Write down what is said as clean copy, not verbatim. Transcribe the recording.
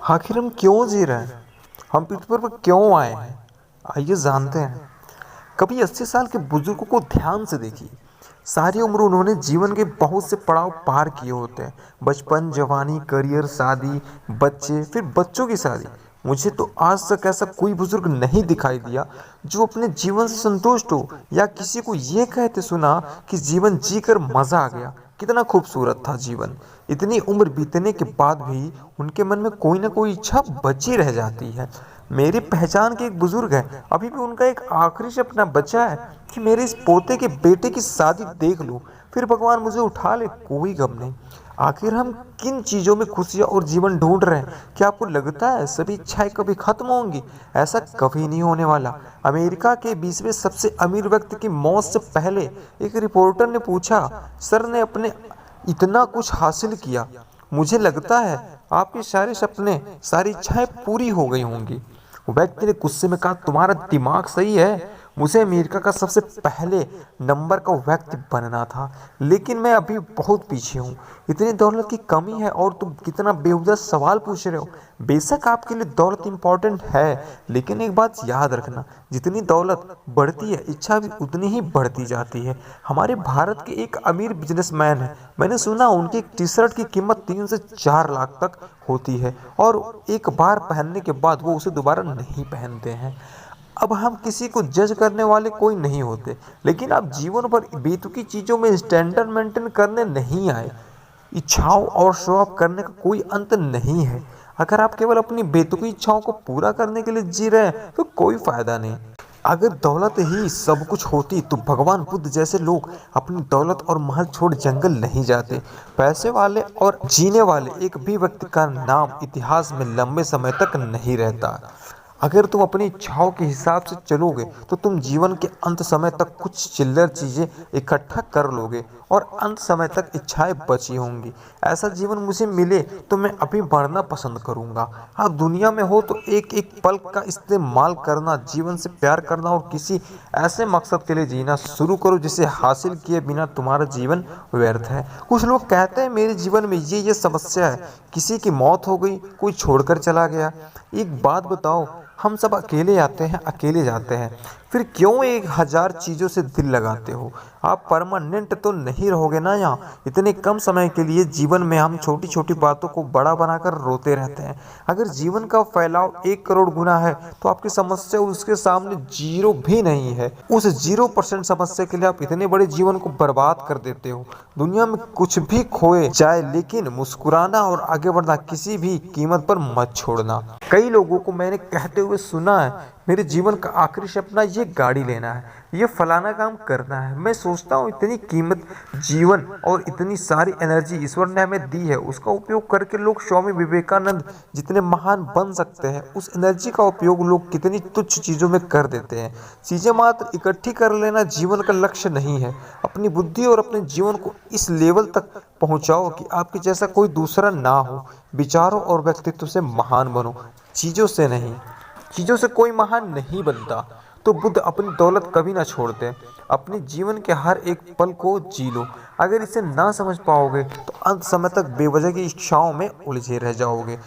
आखिर हम क्यों जी रहे हैं? हम पृथ्वी पर क्यों आए हैं? आइए जानते हैं। कभी 80 साल के बुजुर्गों को ध्यान से देखिए। सारी उम्र उन्होंने जीवन के बहुत से पड़ाव पार किए होते हैं। बचपन, जवानी, करियर, शादी, बच्चे, फिर बच्चों की शादी। मुझे तो आज तक ऐसा कोई बुजुर्ग नहीं दिखाई दिया जो अपने जीवन से संतुष्ट हो या किसी को ये कहते सुना कि जीवन जीकर मजा आ गया। कितना खूबसूरत था जीवन। इतनी उम्र बीतने के बाद भी उनके मन में कोई ना कोई इच्छा बची रह जाती है। मेरी पहचान के एक बुजुर्ग है, अभी भी उनका एक आखिरी सपना बचा है कि मेरे इस पोते के बेटे की शादी देख लूं, फिर भगवान मुझे उठा ले, कोई गम नहीं। आखिर हम किन चीजों में खुशियां और जीवन ढूंढ रहे हैं? क्या आपको लगता है सभी इच्छाएं कभी खत्म होंगी? ऐसा कभी नहीं होने वाला। अमेरिका के 20वें सबसे अमीर व्यक्ति की मौत से पहले एक रिपोर्टर ने पूछा, सर ने अपने इतना कुछ हासिल किया, मुझे लगता है आपके सारे सपने, सारी इच्छाएं पूरी हो गई होंगी। व्यक्ति ने गुस्से में कहा, तुम्हारा दिमाग सही है, मुझे अमेरिका का सबसे पहले नंबर का व्यक्ति बनना था, लेकिन मैं अभी बहुत पीछे हूँ। इतनी दौलत की कमी है और तुम कितना बेहुदा सवाल पूछ रहे हो। बेशक आपके लिए दौलत इंपॉर्टेंट है, लेकिन एक बात याद रखना, जितनी दौलत बढ़ती है इच्छा भी उतनी ही बढ़ती जाती है। हमारे भारत के एक अमीर बिजनेसमैन है, मैंने सुना उनकी एक टी शर्ट की कीमत 3 से 4 लाख तक होती है और एक बार पहनने के बाद वो उसे दोबारा नहीं पहनते हैं। अब हम किसी को जज करने वाले कोई नहीं होते, लेकिन आप जीवन भर बेतुकी चीजों में स्टैंडर्ड मेंटेन करने नहीं आए। इच्छाओं और शो ऑफ करने का कोई अंत नहीं है। अगर आप केवल अपनी बेतुकी इच्छाओं को पूरा करने के लिए जी रहे हैं तो कोई फायदा नहीं। अगर दौलत ही सब कुछ होती तो भगवान बुद्ध जैसे लोग अपनी दौलत और महल छोड़ जंगल नहीं जाते। पैसे वाले और जीने वाले एक भी व्यक्ति का नाम इतिहास में लंबे समय तक नहीं रहता। अगर तुम अपनी इच्छाओं के हिसाब से चलोगे तो तुम जीवन के अंत समय तक कुछ चिल्लर चीजें इकट्ठा कर लोगे और अंत समय तक इच्छाएं बची होंगी। ऐसा जीवन मुझे मिले तो मैं अभी मरना पसंद करूंगा। आप दुनिया में हो तो एक एक पल का इस्तेमाल करना, जीवन से प्यार करना और किसी ऐसे मकसद के लिए जीना शुरू करो जिसे हासिल किए बिना तुम्हारा जीवन व्यर्थ है। कुछ लोग कहते हैं मेरे जीवन में ये समस्या है, किसी की मौत हो गई, कोई छोड़कर चला गया। एक बात बताओ, हम सब अकेले आते हैं, अकेले जाते हैं, फिर क्यों 1000 चीजों से दिल लगाते हो? आप परमानेंट तो नहीं रहोगे ना यहाँ। इतने कम समय के लिए जीवन में हम छोटी छोटी बातों को बड़ा बनाकर रोते रहते हैं। अगर जीवन का फैलाव 1 करोड़ गुना है तो आपकी समस्या उसके सामने 0 भी नहीं है। उस 0% समस्या के लिए आप इतने बड़े जीवन को बर्बाद कर देते हो। दुनिया में कुछ भी खोए जाए, लेकिन मुस्कुराना और आगे बढ़ना किसी भी कीमत पर मत छोड़ना। कई लोगों को मैंने कहते हुए सुना है, मेरे जीवन का आखिरी सपना ये गाड़ी लेना है, ये फलाना काम करना है। मैं सोचता हूँ इतनी कीमत जीवन और इतनी सारी एनर्जी ईश्वर ने हमें दी है, उसका उपयोग करके लोग स्वामी विवेकानंद जितने महान बन सकते हैं। उस एनर्जी का उपयोग लोग कितनी तुच्छ चीजों में कर देते हैं। चीजें मात्र इकट्ठी कर लेना जीवन का लक्ष्य नहीं है। अपनी बुद्धि और अपने जीवन को इस लेवल तक पहुंचाओ कि आपके जैसा कोई दूसरा ना हो। विचारों और व्यक्तित्व से महान बनो, चीजों से नहीं। चीजों से कोई महान नहीं बनता। तो बुद्ध अपनी दौलत कभी ना छोड़ते। अपने जीवन के हर एक पल को जी लो। अगर इसे ना समझ पाओगे तो अंत समय तक बेवजह की इच्छाओं में उलझे रह जाओगे।